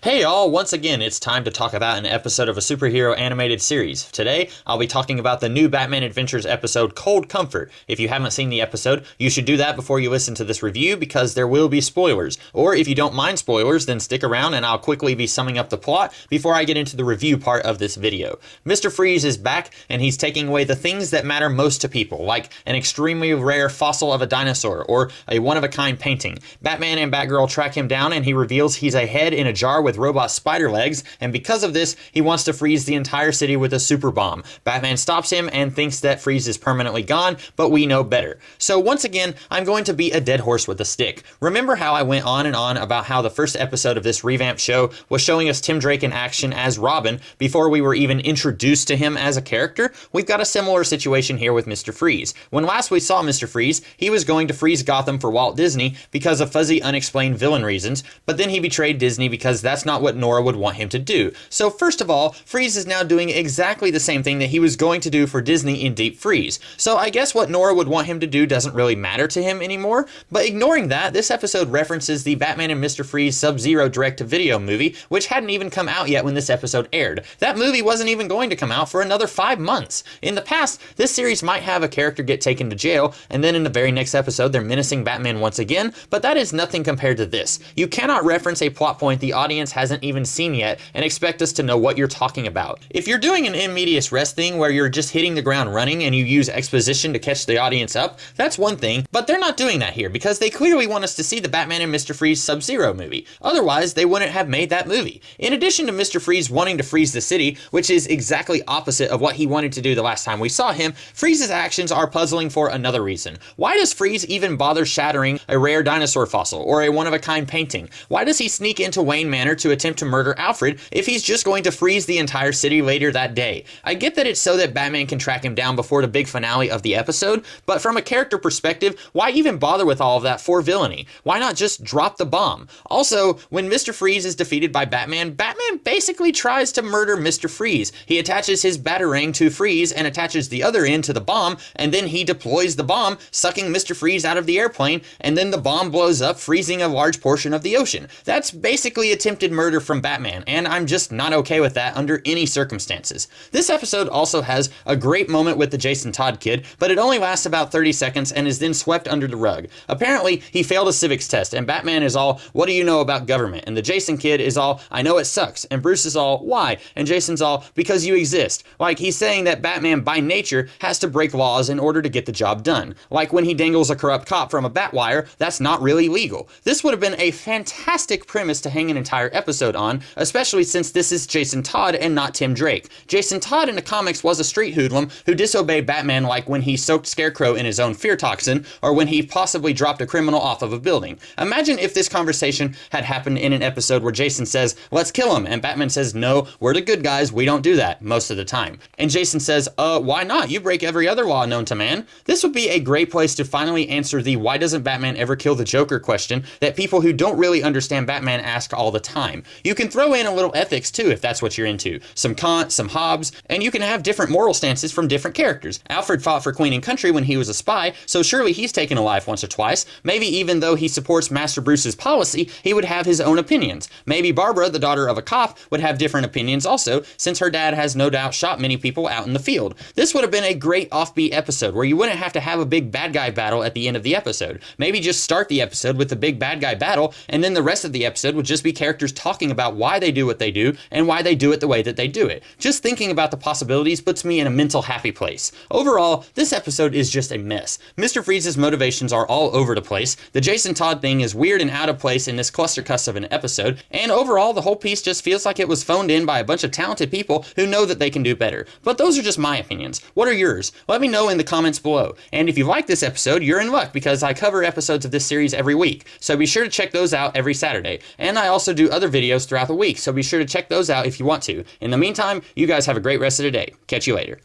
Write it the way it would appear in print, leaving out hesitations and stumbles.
Hey all, once again it's time to talk about an episode of a superhero animated series. Today, I'll be talking about the new Batman Adventures episode, Cold Comfort. If you haven't seen the episode, you should do that before you listen to this review because there will be spoilers. Or if you don't mind spoilers, then stick around and I'll quickly be summing up the plot before I get into the review part of this video. Mr. Freeze is back and he's taking away the things that matter most to people, like an extremely rare fossil of a dinosaur or a one-of-a-kind painting. Batman and Batgirl track him down and he reveals he's a head in a jar with robot spider legs, and because of this, he wants to freeze the entire city with a super bomb. Batman stops him and thinks that Freeze is permanently gone, but we know better. So once again, I'm going to beat a dead horse with a stick. Remember how I went on and on about how the first episode of this revamped show was showing us Tim Drake in action as Robin before we were even introduced to him as a character? We've got a similar situation here with Mr. Freeze. When last we saw Mr. Freeze, he was going to freeze Gotham for Walt Disney because of fuzzy, unexplained villain reasons, but then he betrayed Disney because that's not what Nora would want him to do. So first of all, Freeze is now doing exactly the same thing that he was going to do for Disney in Deep Freeze. So I guess what Nora would want him to do doesn't really matter to him anymore. But ignoring that, this episode references the Batman and Mr. Freeze Sub-Zero direct-to-video movie, which hadn't even come out yet when this episode aired. That movie wasn't even going to come out for another 5 months. In the past, this series might have a character get taken to jail, and then in the very next episode they're menacing Batman once again, but that is nothing compared to this. You cannot reference a plot point the audience hasn't even seen yet and expect us to know what you're talking about. If you're doing an in medias res thing where you're just hitting the ground running and you use exposition to catch the audience up, that's one thing, but they're not doing that here because they clearly want us to see the Batman and Mr. Freeze Sub-Zero movie. Otherwise, they wouldn't have made that movie. In addition to Mr. Freeze wanting to freeze the city, which is exactly opposite of what he wanted to do the last time we saw him, Freeze's actions are puzzling for another reason. Why does Freeze even bother shattering a rare dinosaur fossil or a one-of-a-kind painting? Why does he sneak into Wayne Manor to attempt to murder Alfred if he's just going to freeze the entire city later that day? I get that it's so that Batman can track him down before the big finale of the episode, but from a character perspective, why even bother with all of that for villainy? Why not just drop the bomb? Also, when Mr. Freeze is defeated by Batman, Batman basically tries to murder Mr. Freeze. He attaches his Batarang to Freeze and attaches the other end to the bomb, and then he deploys the bomb, sucking Mr. Freeze out of the airplane, and then the bomb blows up, freezing a large portion of the ocean. That's basically attempted murder from Batman, and I'm just not okay with that under any circumstances. This episode also has a great moment with the Jason Todd kid, but it only lasts about 30 seconds and is then swept under the rug. Apparently, he failed a civics test, and Batman is all, "What do you know about government?" And the Jason kid is all, "I know it sucks." And Bruce is all, "Why?" And Jason's all, "Because you exist." Like, he's saying that Batman, by nature, has to break laws in order to get the job done. Like when he dangles a corrupt cop from a bat wire, that's not really legal. This would have been a fantastic premise to hang an entire episode on, especially since this is Jason Todd and not Tim Drake. Jason Todd in the comics was a street hoodlum who disobeyed Batman, like when he soaked Scarecrow in his own fear toxin, or when he possibly dropped a criminal off of a building. Imagine if this conversation had happened in an episode where Jason says, "Let's kill him," and Batman says, "No, we're the good guys, we don't do that," most of the time. And Jason says, why not? You break every other law known to man." This would be a great place to finally answer the "why doesn't Batman ever kill the Joker" question that people who don't really understand Batman ask all the time. You can throw in a little ethics too if that's what you're into. Some Kant, some Hobbes, and you can have different moral stances from different characters. Alfred fought for Queen and Country when he was a spy, so surely he's taken a life once or twice. Maybe even though he supports Master Bruce's policy, he would have his own opinions. Maybe Barbara, the daughter of a cop, would have different opinions also, since her dad has no doubt shot many people out in the field. This would have been a great offbeat episode where you wouldn't have to have a big bad guy battle at the end of the episode. Maybe just start the episode with the big bad guy battle, and then the rest of the episode would just be characters talking about why they do what they do and why they do it the way that they do it. Just thinking about the possibilities puts me in a mental happy place. Overall, this episode is just a mess. Mr. Freeze's motivations are all over the place. The Jason Todd thing is weird and out of place in this clustercuss of an episode, and overall the whole piece just feels like it was phoned in by a bunch of talented people who know that they can do better. But those are just my opinions. What are yours? Let me know in the comments below. And if you like this episode, you're in luck because I cover episodes of this series every week. So be sure to check those out every Saturday. And I also do other videos throughout the week, so be sure to check those out if you want to. In the meantime, you guys have a great rest of the day. Catch you later.